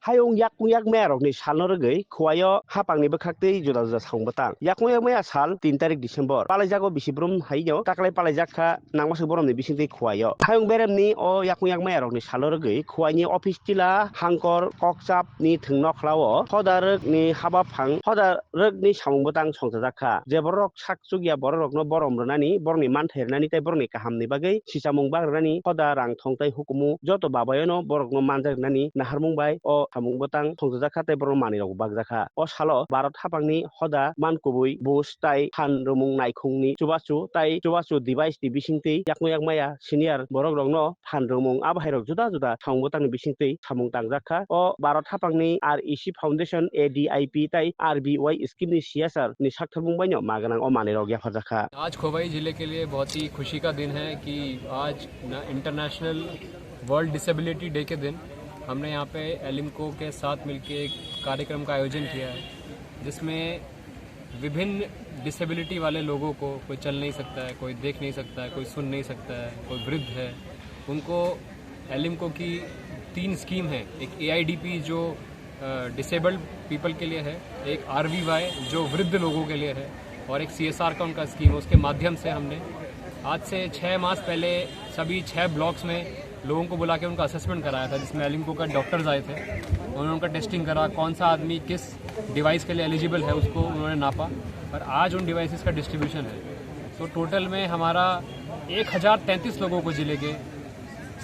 Hayung yak merok ni salno rogei khwayo hapangni bwkhakti juda juda sangbatang. Yakung maya sal 3 tarik Disember. Palaijago bisibrum haino taklai palaijakha nangmasuk boromni bisingtwi khwayo. Hayung beremni o yakung merok ni salno rogei khwaini office tila hangkor kokchap ni thungno khlao hodarok ni habafang hodarok ni samungbatang songjajakha. Je borok sakchugia borokno boromrwnani borni manthernani tei borni kahamni bagui sisamung bagrani hoda rang thongtai hukumu joto babayano borokno manjaknani naharmung bai o samungbatang songjajakha tei borok manui bagjaka. O salo Bharat hapangni hoda mankubui bus tai phan rumung naikhungni chubachu tai chubachu device ni bisingtwi yakung maya senior borok rokno phan rumung abhairok juda juda samungbatangni bisingtwi samung tangjaka. O Bharat hapangni REC Foundation ADIP tai RBY scheme ni CSR ni saktharmung baino maganang o manirok yafarjaka. आज खोवाई जिले के लिए बहुत ही खुशी का दिन है कि आज इंटरनेशनल वर्ल्ड डिसेबिलिटी डे के दिन हमने यहाँ पे एलिम्को के साथ मिलकर एक कार्यक्रम का आयोजन किया है, जिसमें विभिन्न डिसेबिलिटी वाले लोगों को, कोई चल नहीं सकता है, कोई देख नहीं सकता है, कोई सुन नहीं सकता है, कोई वृद्ध है, उनको एलिम्को की 3 स्कीम है। एक AIDP जो डिसेबल्ड पीपल के लिए है, एक RVY जो वृद्ध लोगों के लिए है, और एक CSR का उनका स्कीम है। उसके माध्यम से हमने आज से 6 मास पहले सभी 6 ब्लॉक्स में लोगों को बुला के उनका असेसमेंट कराया था, जिसमें एलिम्को का डॉक्टर्स आए थे। उन्होंने उनका टेस्टिंग करा, कौन सा आदमी किस डिवाइस के लिए एलिजिबल है उसको उन्होंने नापा, और आज उन डिवाइसेस का डिस्ट्रीब्यूशन है। तो टोटल में हमारा 1033 लोगों को जिले के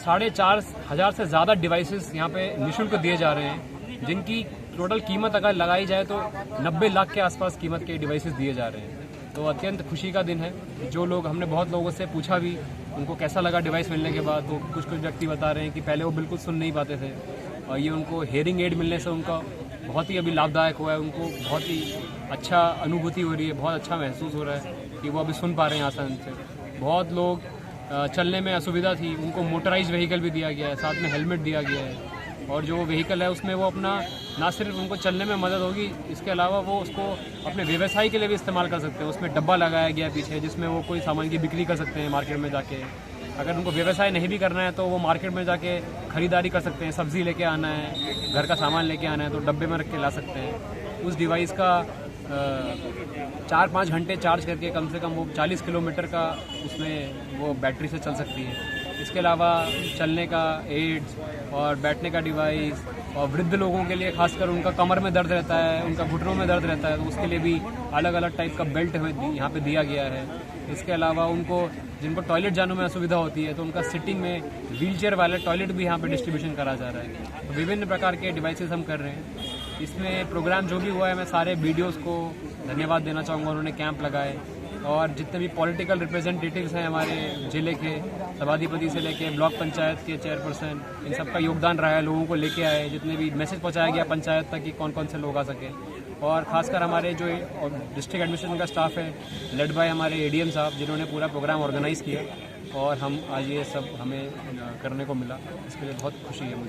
4,500 से ज़्यादा डिवाइसेस यहाँ पे निःशुल्क दिए जा रहे हैं, जिनकी टोटल कीमत अगर लगाई जाए तो 90 लाख के आसपास कीमत के डिवाइसेस दिए जा रहे हैं। तो अत्यंत खुशी का दिन है। जो लोग, हमने बहुत लोगों से पूछा भी उनको कैसा लगा डिवाइस मिलने के बाद, तो कुछ व्यक्ति बता रहे हैं कि पहले वो बिल्कुल सुन नहीं पाते थे, और ये उनको हेयरिंग एड मिलने से उनका बहुत ही अभी लाभदायक हुआ है। उनको बहुत ही अच्छा अनुभूति हो रही है, बहुत अच्छा महसूस हो रहा है कि वो अभी सुन पा रहे हैं आसान से। बहुत लोग चलने में असुविधा थी, उनको मोटराइज व्हीकल भी दिया गया है, साथ में हेलमेट दिया गया है, और जो व्हीकल है उसमें वो अपना ना सिर्फ उनको चलने में मदद होगी, इसके अलावा वो उसको अपने व्यवसाय के लिए भी इस्तेमाल कर सकते हैं। उसमें डब्बा लगाया गया है पीछे, जिसमें वो कोई सामान की बिक्री कर सकते हैं मार्केट में जाके। अगर उनको व्यवसाय नहीं भी करना है तो वो मार्केट में जाके खरीदारी कर सकते हैं। सब्ज़ी लेके आना है, घर का सामान लेके आना है, तो डब्बे में रख के ला सकते हैं। उस डिवाइस का 4-5 घंटे चार्ज करके कम से कम वो 40 किलोमीटर का उसमें वो बैटरी से चल सकती है। इसके अलावा चलने का एड्स और बैठने का डिवाइस, और वृद्ध लोगों के लिए खासकर उनका कमर में दर्द रहता है, उनका घुटनों में दर्द रहता है, तो उसके लिए भी अलग अलग टाइप का बेल्ट हमें यहाँ पे दिया गया है। इसके अलावा उनको, जिनको टॉयलेट जाने में असुविधा होती है, तो उनका सिटिंग में व्हीलचेयर वाले टॉयलेट भी यहाँ पे डिस्ट्रीब्यूशन करा जा रहा है। तो विभिन्न प्रकार के डिवाइसेस हम कर रहे हैं। इसमें प्रोग्राम जो भी हुआ है, मैं सारे वीडियोज़ को धन्यवाद देना चाहूँगा, उन्होंने कैंप लगाए। और जितने भी पॉलिटिकल रिप्रेजेंटेटिव्स हैं हमारे ज़िले के, सभाधिपति से लेके ब्लॉक पंचायत के चेयरपर्सन, इन सबका योगदान रहा है। लोगों को लेके आए, जितने भी मैसेज पहुंचाया गया पंचायत तक कि कौन कौन से लोग आ सके। और खासकर हमारे जो डिस्ट्रिक्ट एडमिनिस्ट्रेशन का स्टाफ है, लेड बाय हमारे ADM साहब, जिन्होंने पूरा प्रोग्राम ऑर्गेनाइज़ किया, और हम आज ये सब हमें करने को मिला, इसके लिए बहुत खुशी है मुझे।